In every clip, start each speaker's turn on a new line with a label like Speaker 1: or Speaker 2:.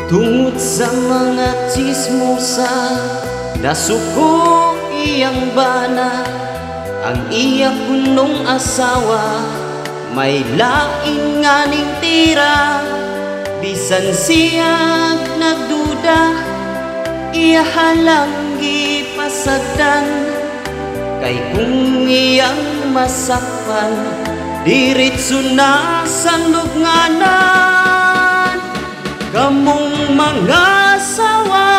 Speaker 1: Tungod sa mga tsismosa, nasuko iyang bana. Ang iya kunong asawa, may lain nga ning tira. Bisan siya nagduda, iya halang gipasagdan. Kay kung iyang masakpan, diritso na sa lubnganan. Kamong mga asawa,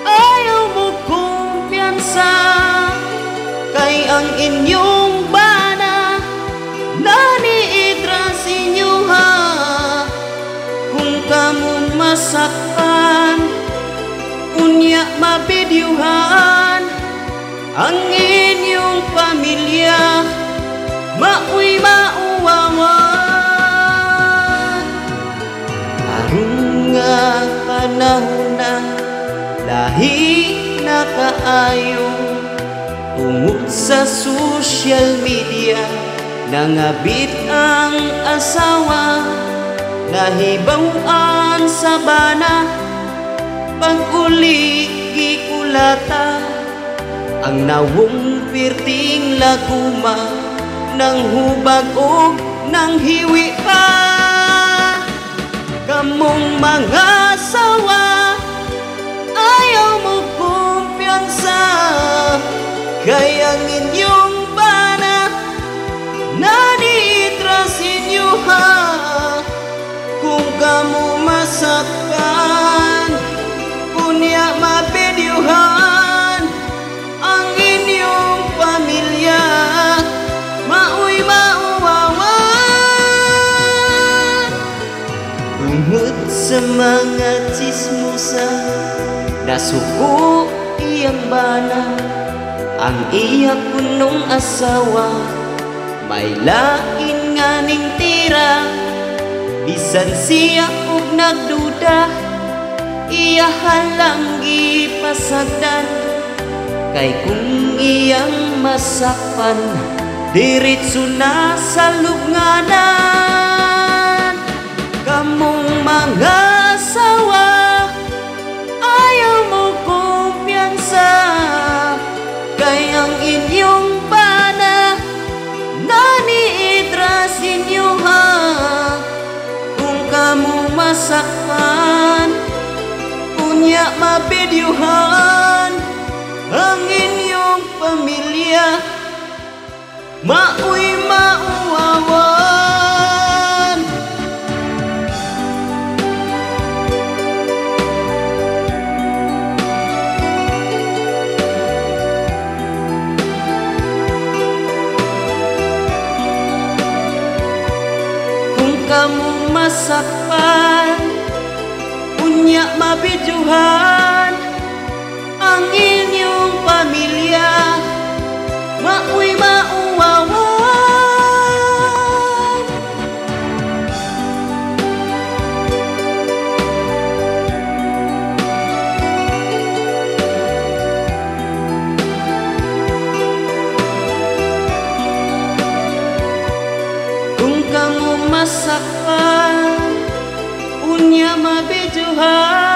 Speaker 1: ayaw mo kumpiyansa. Kay ang inyong bana, naniidra sinyo ha. Kung kamong masakpan, unya mabidyuhan. Ang inyong pamilya, mauy mauwawan. Aron nga panahon na, lahi na kaayo. Tungod sa social media, nangabit ang asawa. Nahibawan sa bana, pag-uli gikulata. Ang nawong pirting laguma, nang hubag o nang hiwi pa. Kamong mga asawa, ayaw mo kumpiyansa. Kay ang inyong bana, naniidra sinyo ha. Kung kamo masaktan, unya mabidyuhan. Ang inyong pamilya, mauy mauwawan. Tungod sa mga tsismosa, nasuko iyang bana. Ang iya kunong asawa, may lain nga ning tira. Bisan siya og nagduda, iya halang gipasagdan. Kay kung iyang masakpan, diritso na sa lubnganan. Kamong mga asawa, ayaw mo kumpiyansa. Kay ang inyong bana, naniidra sinyo ha. Kung kamo masakpan, unya mabidyuhan. Ang inyong pamilya, mauy mauwawan. Kung kamu masakpan, unya mabidyuhan. Ang inyong pamilya, mauy mauwawan. Kung kamu masakpan, unya mabidyuhan.